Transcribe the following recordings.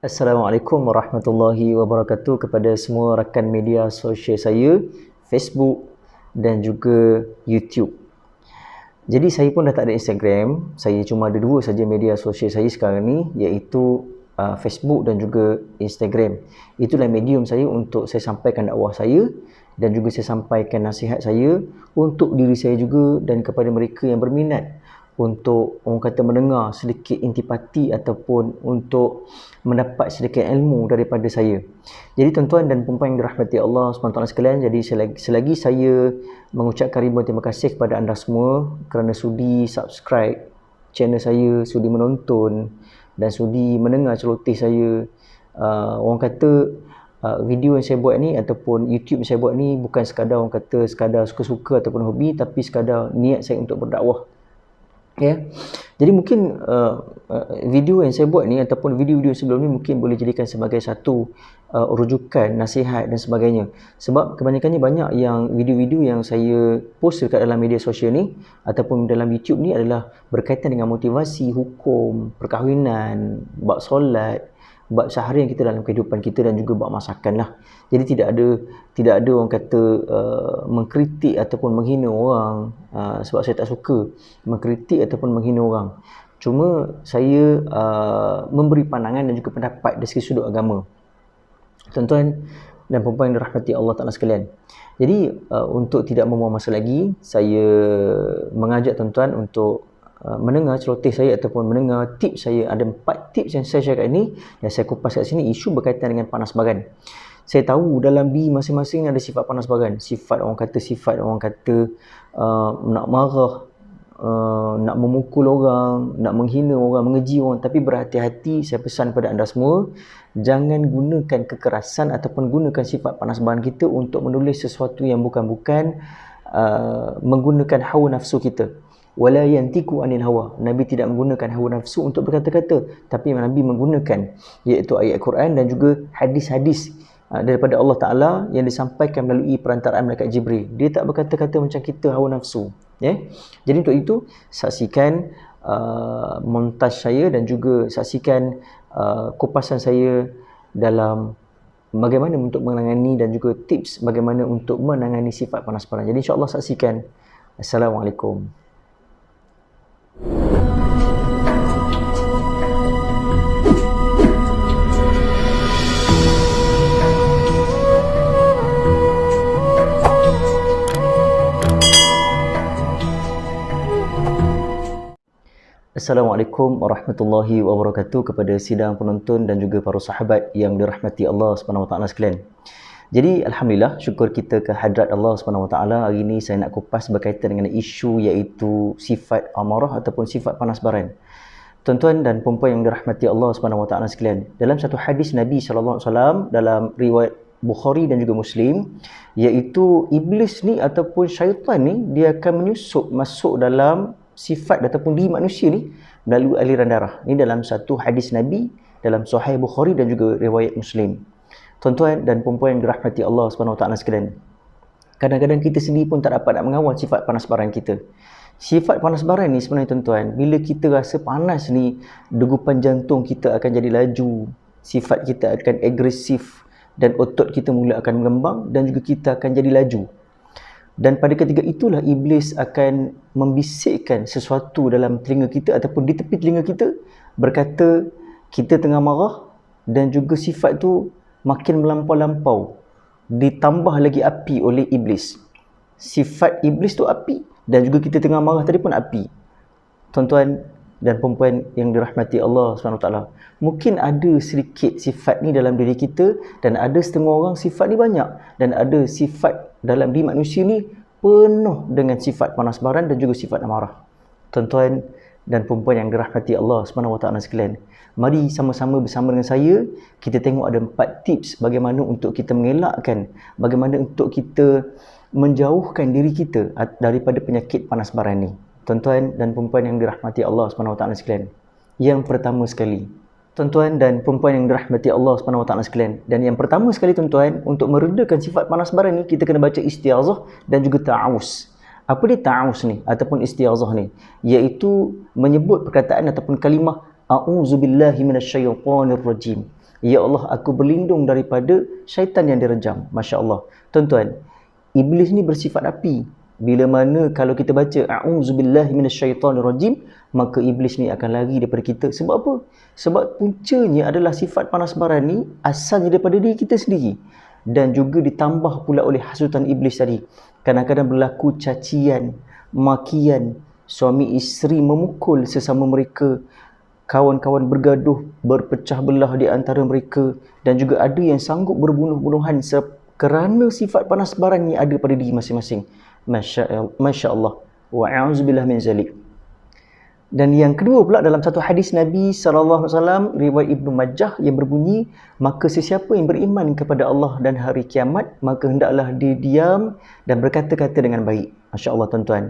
Assalamualaikum warahmatullahi wabarakatuh kepada semua rakan media sosial saya, Facebook dan juga YouTube. Jadi saya pun dah tak ada Instagram, saya cuma ada dua saja media sosial saya sekarang ni, iaitu Facebook dan juga Instagram. Itulah medium saya untuk saya sampaikan dakwah saya dan juga saya sampaikan nasihat saya untuk diri saya juga dan kepada mereka yang berminat untuk orang kata mendengar sedikit intipati ataupun untuk mendapat sedikit ilmu daripada saya. Jadi tuan-tuan dan puan-puan yang dirahmati Allah SWT sekalian, jadi selagi saya mengucapkan ribuan terima kasih kepada anda semua kerana sudi subscribe channel saya, sudi menonton dan sudi mendengar celoteh saya. Orang kata video yang saya buat ni ataupun YouTube yang saya buat ni bukan sekadar orang kata sekadar suka-suka ataupun hobi, tapi sekadar niat saya untuk berdakwah. Jadi mungkin video yang saya buat ni ataupun video-video sebelum ni mungkin boleh jadikan sebagai satu rujukan, nasihat dan sebagainya. Sebab kebanyakannya banyak yang video-video yang saya post dekat dalam media sosial ni ataupun dalam YouTube ni adalah berkaitan dengan motivasi, hukum, perkahwinan, bab solat, bab seharian kita dalam kehidupan kita dan juga bab masakan lah. Jadi tidak ada orang kata mengkritik ataupun menghina orang, sebab saya tak suka mengkritik ataupun menghina orang. Cuma saya memberi pandangan dan juga pendapat dari segi sudut agama. Tuan-tuan dan puan-puan yang dirahmati Allah Ta'ala sekalian. Jadi untuk tidak membuang masa lagi, saya mengajak tuan-tuan untuk mendengar celoteh saya ataupun mendengar tips saya. Ada 4 tips yang saya share kat ini, yang saya kupas kat sini, isu berkaitan dengan panas baran. Saya tahu dalam diri masing-masing ada sifat panas baran. Sifat orang kata nak marah, nak memukul orang, nak menghina orang, mengeji orang. Tapi berhati-hati, saya pesan kepada anda semua, jangan gunakan kekerasan ataupun gunakan sifat panas baran kita untuk menulis sesuatu yang bukan-bukan, menggunakan hawa nafsu kita. Wala yantiku anil hawa. Nabi tidak menggunakan hawa nafsu untuk berkata-kata, tapi Nabi menggunakan iaitu ayat Quran dan juga hadis-hadis daripada Allah Ta'ala yang disampaikan melalui perantaraan malaikat Jibril. Dia tak berkata-kata macam kita hawa nafsu. Jadi untuk itu, saksikan montaj saya dan juga saksikan kupasan saya dalam bagaimana untuk menangani dan juga tips bagaimana untuk menangani sifat panas baran. Jadi insya-Allah saksikan. Assalamualaikum. Assalamualaikum warahmatullahi wabarakatuh kepada sidang penonton dan juga para sahabat yang dirahmati Allah SWT sekalian. Jadi alhamdulillah, syukur kita ke hadrat Allah SWT. Hari ini saya nak kupas berkaitan dengan isu iaitu sifat amarah ataupun sifat panas baran. Tuan-tuan dan puan-puan yang dirahmati Allah SWT sekalian, dalam satu hadis Nabi SAW dalam riwayat Bukhari dan juga Muslim, iaitu iblis ni ataupun syaitan ni dia akan menyusup masuk dalam sifat ataupun diri manusia ni melalui aliran darah. Ini dalam satu hadis Nabi dalam Sahih Bukhari dan juga riwayat Muslim. Tuan-tuan dan puan-puan yang dirahmati Allah SWT sekalian, kadang-kadang kita sendiri pun tak dapat nak mengawal sifat panas baran kita. Sifat panas baran ni sebenarnya tuan-tuan, bila kita rasa panas ni, degupan jantung kita akan jadi laju, sifat kita akan agresif dan otot kita mula akan mengembang dan juga kita akan jadi laju. Dan pada ketika itulah iblis akan membisikkan sesuatu dalam telinga kita ataupun di tepi telinga kita, berkata kita tengah marah dan juga sifat tu makin melampau-lampau, ditambah lagi api oleh iblis. Sifat iblis tu api dan juga kita tengah marah tadi pun api. Tuan-tuan dan perempuan yang dirahmati Allah SWT, mungkin ada sedikit sifat ni dalam diri kita dan ada setengah orang sifat ni banyak, dan ada sifat dalam diri manusia ni penuh dengan sifat panas baran dan juga sifat amarah. Tuan-tuan dan perempuan yang dirahmati Allah SWT sekalian, mari sama-sama bersama dengan saya kita tengok ada 4 tips bagaimana untuk kita mengelakkan, bagaimana untuk kita menjauhkan diri kita daripada penyakit panas baran ni. Tuan-tuan dan perempuan yang dirahmati Allah SWT sekalian, yang pertama sekali, tuan-tuan dan perempuan yang dirahmati Allah SWT sekalian, dan yang pertama sekali tuan-tuan, untuk meredakan sifat panas baran ni, kita kena baca istiazah dan juga ta'awuz. Apa dia ta'awuz ni ataupun istiazah ni? Iaitu menyebut perkataan ataupun kalimah a'udzubillahi minasyaitonirrajim. Ya Allah, aku berlindung daripada syaitan yang direjam. Masya Allah. Tuan-tuan, iblis ni bersifat api. Bila mana kalau kita baca a'udzubillahi minasyaitonirrajim, maka iblis ni akan lari daripada kita. Sebab apa? Sebab puncanya adalah sifat panas baran ni asalnya daripada diri kita sendiri. Dan juga ditambah pula oleh hasutan iblis tadi. Kadang-kadang berlaku cacian, makian, suami isteri memukul sesama mereka, kawan-kawan bergaduh, berpecah belah di antara mereka, dan juga ada yang sanggup berbunuh-bunuhan kerana sifat panas baran ni ada pada diri masing-masing. Masya Allah. Wa'auzubillah min zalik. Dan yang kedua pula dalam satu hadis Nabi SAW, riwayat Ibnu Majah yang berbunyi, maka sesiapa yang beriman kepada Allah dan hari kiamat, maka hendaklah dia diam dan berkata-kata dengan baik. Masya Allah tuan-tuan.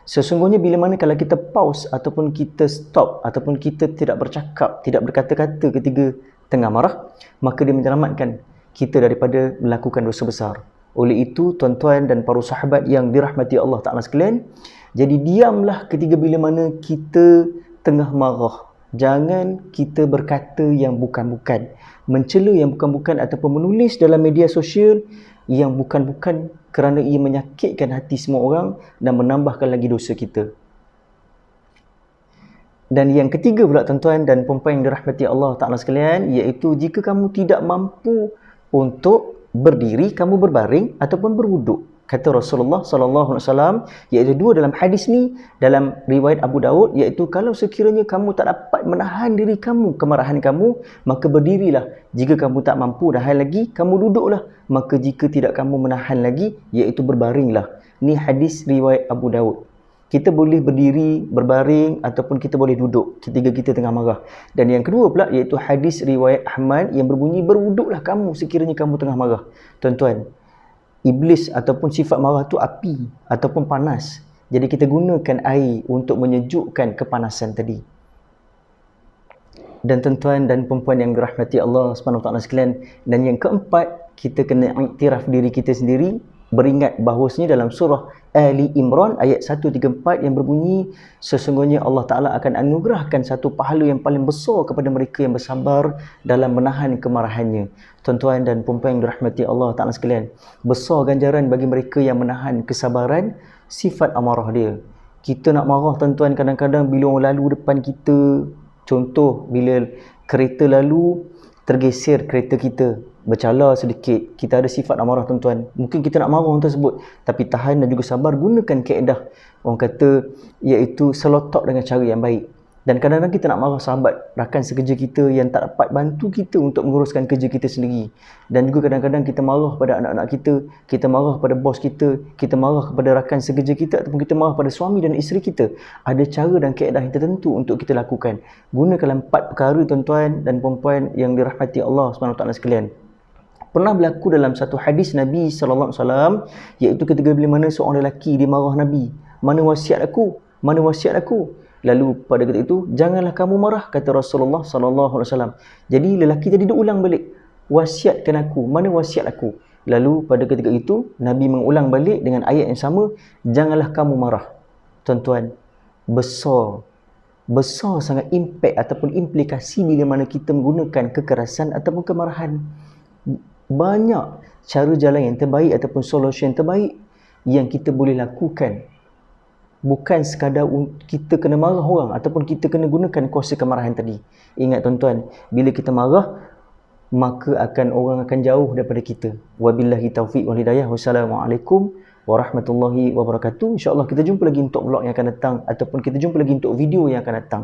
Sesungguhnya bila mana kalau kita pause ataupun kita stop ataupun kita tidak bercakap, tidak berkata-kata ketika tengah marah, maka dia menyelamatkan kita daripada melakukan dosa besar. Oleh itu tuan-tuan dan para sahabat yang dirahmati Allah Ta'ala sekalian, jadi diamlah ketika bila mana kita tengah marah. Jangan kita berkata yang bukan-bukan, mencela yang bukan-bukan ataupun menulis dalam media sosial yang bukan-bukan, kerana ia menyakitkan hati semua orang dan menambahkan lagi dosa kita. Dan yang ketiga pula tuan-tuan dan puan-puan yang dirahmati Allah Ta'ala sekalian, iaitu jika kamu tidak mampu untuk berdiri, kamu berbaring ataupun berwuduk. Kata Rasulullah SAW, iaitu dua dalam hadis ni, dalam riwayat Abu Daud, iaitu kalau sekiranya kamu tak dapat menahan diri kamu, kemarahan kamu, maka berdirilah. Jika kamu tak mampu nahan lagi, kamu duduklah. Maka jika tidak kamu menahan lagi, iaitu berbaringlah. Ni hadis riwayat Abu Daud. Kita boleh berdiri, berbaring ataupun kita boleh duduk ketika kita tengah marah. Dan yang kedua pula iaitu hadis riwayat Ahmad yang berbunyi, berwuduklah kamu sekiranya kamu tengah marah. Tuan-tuan, iblis ataupun sifat marah tu api ataupun panas. Jadi kita gunakan air untuk menyejukkan kepanasan tadi. Dan tuan-tuan dan perempuan yang dirahmati Allah SWT sekalian, dan yang keempat, kita kena iktiraf diri kita sendiri, beringat bahawasanya dalam surah Ali Imran ayat 134 yang berbunyi, sesungguhnya Allah Ta'ala akan anugerahkan satu pahala yang paling besar kepada mereka yang bersabar dalam menahan kemarahannya. Tuan-tuan dan puan-puan yang dirahmati Allah Ta'ala sekalian, besar ganjaran bagi mereka yang menahan kesabaran sifat amarah dia. Kita nak marah tuan-tuan, kadang-kadang bila orang lalu depan kita, contoh bila kereta lalu, tergeser kereta kita, bercala sedikit, kita ada sifat amarah tuan-tuan. Mungkin kita nak marah orang tersebut, tapi tahan dan juga sabar, gunakan kaedah orang kata iaitu selotok dengan cara yang baik. Dan kadang-kadang kita nak marah sahabat, rakan sekerja kita yang tak dapat bantu kita untuk menguruskan kerja kita sendiri. Dan juga kadang-kadang kita marah pada anak-anak kita marah pada bos kita marah kepada rakan sekerja kita, ataupun kita marah pada suami dan isteri kita. Ada cara dan kaedah yang tertentu untuk kita lakukan. Gunakan 4 perkara tuan-tuan dan puan-puan yang dirahmati Allah SWT sekalian. Pernah berlaku dalam satu hadis Nabi SAW, iaitu ketika bila mana seorang lelaki dia marah Nabi, mana wasiat aku? Mana wasiat aku? Lalu pada ketika itu, janganlah kamu marah, kata Rasulullah SAW. Jadi lelaki tadi dia ulang balik, wasiatkan aku, mana wasiat aku? Lalu pada ketika itu, Nabi mengulang balik dengan ayat yang sama, janganlah kamu marah. Tuan-tuan, besar sangat impak ataupun implikasi bila mana kita menggunakan kekerasan ataupun kemarahan. Banyak cara jalan yang terbaik ataupun solusi yang terbaik yang kita boleh lakukan. Bukan sekadar kita kena marah orang ataupun kita kena gunakan kuasa kemarahan tadi. Ingat tuan-tuan, bila kita marah, maka orang akan jauh daripada kita. Wabillahi taufiq wal hidayah. Wassalamualaikum warahmatullahi wabarakatuh. InsyaAllah kita jumpa lagi untuk vlog yang akan datang, ataupun kita jumpa lagi untuk video yang akan datang.